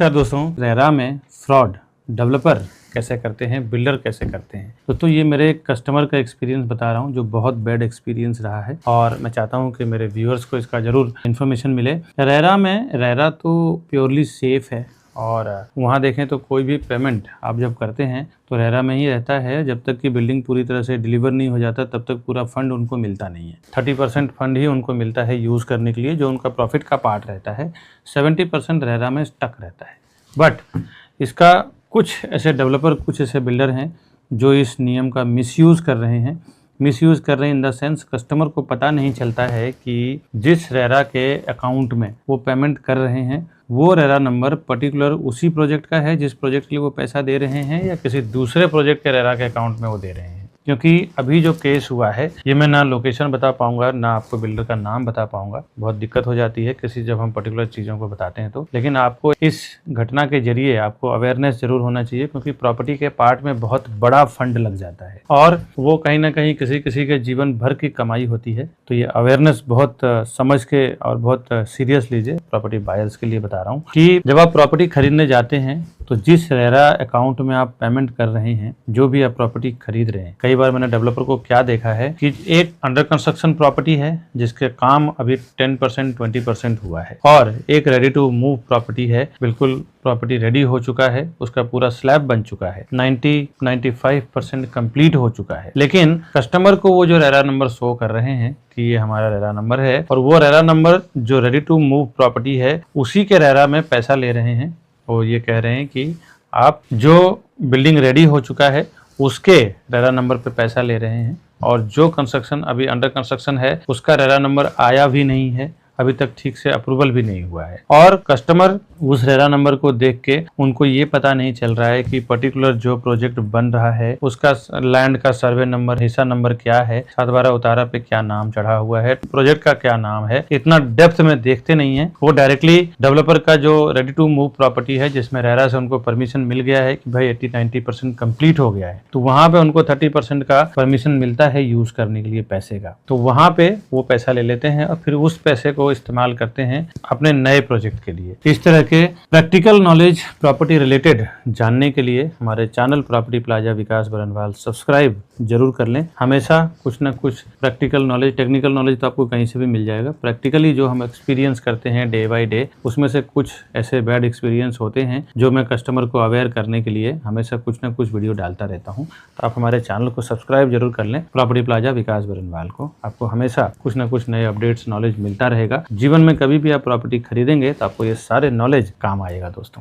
नमस्कार दोस्तों, रेरा में फ्रॉड डेवलपर कैसे करते हैं, बिल्डर कैसे करते हैं। दोस्तों ये मेरे एक कस्टमर का एक्सपीरियंस बता रहा हूँ जो बहुत बैड एक्सपीरियंस रहा है और मैं चाहता हूँ कि मेरे व्यूअर्स को इसका ज़रूर इन्फॉर्मेशन मिले। रेरा तो प्योरली सेफ़ है और वहाँ देखें तो कोई भी पेमेंट आप जब करते हैं तो रेरा में ही रहता है। जब तक कि बिल्डिंग पूरी तरह से डिलीवर नहीं हो जाता तब तक पूरा फंड उनको मिलता नहीं है। 30% फंड ही उनको मिलता है यूज़ करने के लिए, जो उनका प्रॉफिट का पार्ट रहता है। 70% रेरा में स्टक रहता है। बट इसका कुछ ऐसे डेवलपर, कुछ ऐसे बिल्डर हैं जो इस नियम का मिसयूज़ कर रहे हैं। मिसयूज़ कर रहे हैं इन द सेंस कस्टमर को पता नहीं चलता है कि जिस रेरा के अकाउंट में वो पेमेंट कर रहे हैं वो रेरा नंबर पर्टिकुलर उसी प्रोजेक्ट का है जिस प्रोजेक्ट के लिए वो पैसा दे रहे हैं, या किसी दूसरे प्रोजेक्ट के रेरा के अकाउंट में वो दे रहे हैं। क्योंकि अभी जो केस हुआ है ये मैं ना लोकेशन बता पाऊंगा ना आपको बिल्डर का नाम बता पाऊंगा, बहुत दिक्कत हो जाती है किसी जब हम पर्टिकुलर चीज़ों को बताते हैं तो। लेकिन आपको इस घटना के जरिए आपको अवेयरनेस जरूर होना चाहिए, क्योंकि प्रॉपर्टी के पार्ट में बहुत बड़ा फंड लग जाता है और वो कहीं ना कहीं किसी के जीवन भर की कमाई होती है। तो ये अवेयरनेस बहुत समझ के और बहुत सीरियस लीजिए। प्रॉपर्टी बायर्स के लिए बता रहा हूँ कि जब आप प्रॉपर्टी खरीदने जाते हैं तो जिस रेरा अकाउंट में आप पेमेंट कर रहे हैं, जो भी आप प्रॉपर्टी खरीद रहे हैं, कई बार मैंने डेवलपर को क्या देखा है कि एक अंडर कंस्ट्रक्शन प्रॉपर्टी है जिसके काम अभी 10% 20% हुआ है, और एक रेडी टू मूव प्रॉपर्टी है, बिल्कुल प्रॉपर्टी रेडी हो चुका है, उसका पूरा स्लैब बन चुका है, 90-95% कंप्लीट हो चुका है। लेकिन कस्टमर को वो जो रेरा नंबर शो कर रहे हैं कि ये हमारा रेरा नंबर है, और वो रेरा नंबर जो रेडी टू मूव प्रॉपर्टी है उसी के रेरा में पैसा ले रहे हैं। और ये कह रहे हैं कि आप जो बिल्डिंग रेडी हो चुका है उसके रेरा नंबर पे पैसा ले रहे हैं, और जो कंस्ट्रक्शन अभी अंडर कंस्ट्रक्शन है उसका रेरा नंबर आया भी नहीं है, अभी तक ठीक से अप्रूवल भी नहीं हुआ है। और कस्टमर उस रेरा नंबर को देख के उनको ये पता नहीं चल रहा है कि पर्टिकुलर जो प्रोजेक्ट बन रहा है उसका लैंड का सर्वे नंबर, हिस्सा नंबर क्या है, 7/12 उतारा पे क्या नाम चढ़ा हुआ है, प्रोजेक्ट का क्या नाम है, इतना डेप्थ में देखते नहीं है। वो डायरेक्टली डेवलपर का जो रेडी टू मूव प्रॉपर्टी है जिसमें रेरा से उनको परमिशन मिल गया है कि भाई 80-90% कंप्लीट हो गया है, तो वहां पे उनको 30% का परमिशन मिलता है यूज करने के लिए पैसे का। तो वहां पे वो पैसा ले लेते हैं और फिर उस पैसे को इस्तेमाल करते हैं अपने नए प्रोजेक्ट के लिए। इस तरह के प्रैक्टिकल नॉलेज प्रॉपर्टी रिलेटेड जानने के लिए हमारे चैनल प्रॉपर्टी प्लाजा विकास बरनवाल सब्सक्राइब जरूर कर लें। हमेशा कुछ ना कुछ प्रैक्टिकल नॉलेज, टेक्निकल नॉलेज तो आपको कहीं से भी मिल जाएगा। प्रैक्टिकली जो हम एक्सपीरियंस करते हैं डे बाय डे, उसमें से कुछ ऐसे बैड एक्सपीरियंस होते हैं जो मैं कस्टमर को अवेयर करने के लिए हमेशा कुछ ना कुछ वीडियो डालता रहता हूँ। तो आप हमारे चैनल को सब्सक्राइब जरूर कर लें, प्रॉपर्टी प्लाजा विकास बरनवाल को। आपको हमेशा कुछ ना कुछ नए अपडेट्स, नॉलेज मिलता रहेगा। जीवन में कभी भी आप प्रॉपर्टी खरीदेंगे तो आपको ये सारे नॉलेज काम आएगा दोस्तों।